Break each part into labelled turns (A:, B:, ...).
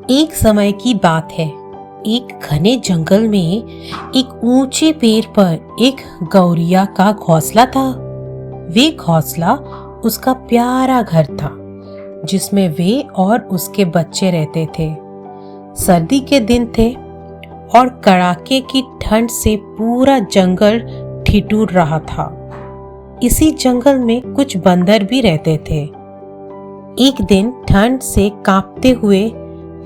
A: एक समय की बात है। एक घने जंगल में एक ऊंचे पेड़ पर एक गौरिया का घोंसला था। वे घोंसला उसका प्यारा घर था, जिसमें वे और उसके बच्चे रहते थे। सर्दी के दिन थे और कड़ाके की ठंड से पूरा जंगल ठिठुर रहा था। इसी जंगल में कुछ बंदर भी रहते थे। एक दिन ठंड से कांपते हुए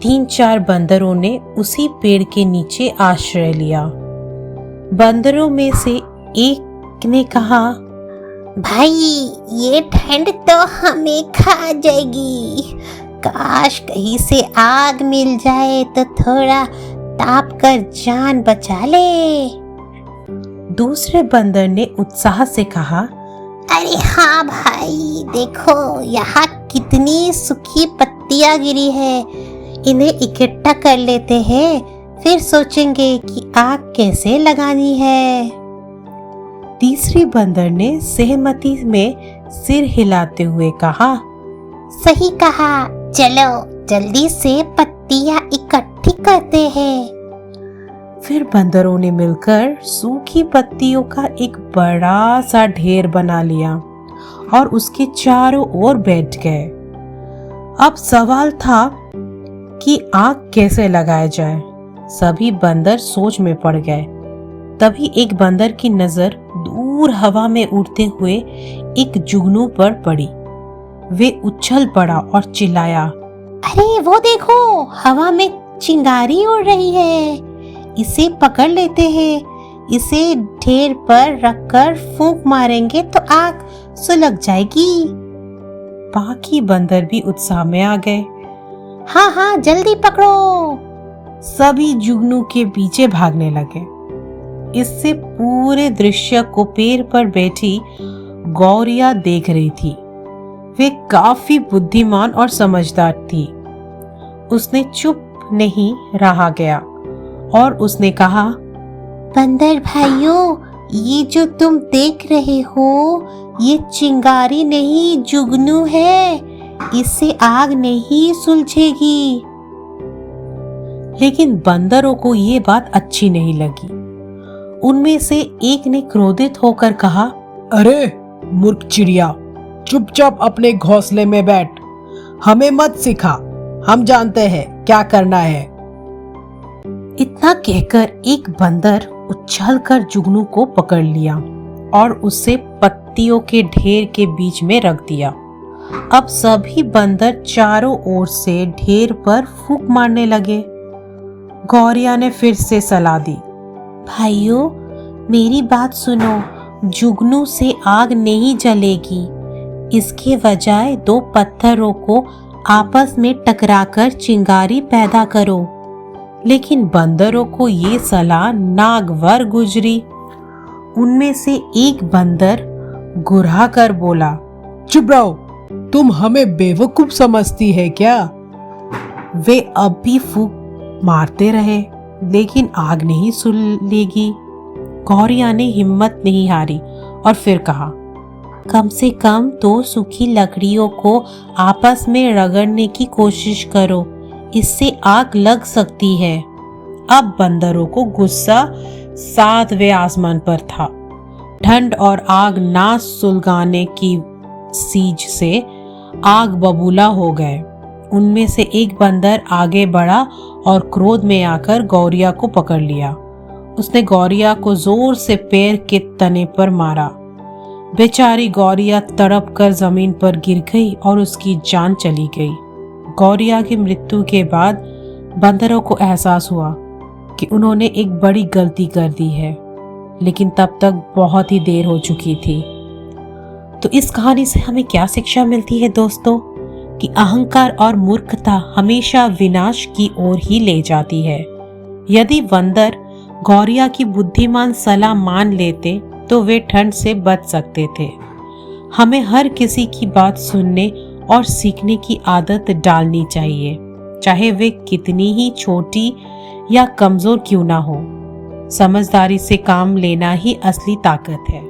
A: 3-4 बंदरों ने उसी पेड़ के नीचे आश्रय लिया। बंदरों में से एक ने कहा,
B: भाई, ये ठंड तो हमें खा जाएगी। काश कहीं से आग मिल जाए तो थोड़ा ताप कर जान बचा ले।
A: दूसरे बंदर ने उत्साह से कहा,
B: अरे हाँ भाई, देखो यहाँ कितनी सूखी पत्तियां गिरी है। इन्हें इकट्ठा कर लेते हैं, फिर सोचेंगे कि आग कैसे लगानी है।
A: तीसरी बंदर ने सहमति में सिर हिलाते हुए कहा,
B: सही कहा, चलो जल्दी से पत्तियां इकट्ठी करते हैं।
A: फिर बंदरों ने मिलकर सूखी पत्तियों का एक बड़ा सा ढेर बना लिया और उसके चारों ओर बैठ गए। अब सवाल था कि आग कैसे लगाया जाए। सभी बंदर सोच में पड़ गए। तभी एक बंदर की नजर दूर हवा में उड़ते हुए एक जुगनू पर पड़ी। वे उछल पड़ा और चिल्लाया,
B: अरे वो देखो, हवा में चिंगारी उड़ रही है। इसे पकड़ लेते हैं। इसे ढेर पर रखकर फूंक मारेंगे तो आग सुलग जाएगी।
A: बाकी बंदर भी उत्साह में आ गए।
B: हाँ हाँ, जल्दी पकड़ो।
A: सभी जुगनू के पीछे भागने लगे। इससे पूरे दृश्य को पेड़ पर बैठी गौरिया देख रही थी। वे काफी बुद्धिमान और समझदार थी। उसने चुप नहीं रहा गया और उसने कहा,
B: बंदर भाइयों, ये जो तुम देख रहे हो, ये चिंगारी नहीं, जुगनू है। इससे आग नहीं सुलझेगी।
A: लेकिन बंदरों को ये बात अच्छी नहीं लगी। उनमें से एक ने क्रोधित होकर कहा,
C: अरे मूर्ख चिड़िया, चुपचाप अपने घोंसले में बैठ। हमें मत सिखा, हम जानते हैं क्या करना है।
A: इतना कहकर एक बंदर उछलकर जुगनू को पकड़ लिया और उसे पत्तियों के ढेर के बीच में रख दिया। अब सभी बंदर चारों ओर से ढेर पर फूंक मारने लगे। गौरिया ने फिर से सलाह दी,
B: भाइयों, मेरी बात सुनो। जुगनू से आग नहीं जलेगी। इसके बजाय 2 पत्थरों को आपस में टकराकर चिंगारी पैदा करो।
A: लेकिन बंदरों को ये सलाह नागवार गुजरी। उनमें से एक बंदर गुर्रा कर बोला,
C: चुप रहो, तुम हमें बेवकूफ समझती है क्या?
A: वे अब भी फूंक मारते रहे, लेकिन आग नहीं सुलगेगी। गौरिया ने हिम्मत नहीं हारी और फिर कहा,
B: कम से कम 2 सूखी लकड़ियों को आपस में रगड़ने की कोशिश करो। इससे आग लग सकती है।
A: अब बंदरों को गुस्सा 7वें आसमान पर था। ठंड और आग ना सुलगाने की सीज से आग बबूला हो गए। उनमें से एक बंदर आगे बढ़ा और क्रोध में आकर गौरिया को पकड़ लिया। उसने गौरिया को जोर से पैर के तने पर मारा। बेचारी गौरिया तड़प कर जमीन पर गिर गई और उसकी जान चली गई। गौरिया की मृत्यु के बाद बंदरों को एहसास हुआ कि उन्होंने एक बड़ी गलती कर दी है, लेकिन तब तक बहुत ही देर हो चुकी थी। तो इस कहानी से हमें क्या शिक्षा मिलती है दोस्तों? कि अहंकार और मूर्खता हमेशा विनाश की ओर ही ले जाती है। यदि बंदर गौरिया की बुद्धिमान सलाह मान लेते तो वे ठंड से बच सकते थे। हमें हर किसी की बात सुनने और सीखने की आदत डालनी चाहिए, चाहे वे कितनी ही छोटी या कमजोर क्यों ना हो। समझदारी से काम लेना ही असली ताकत है।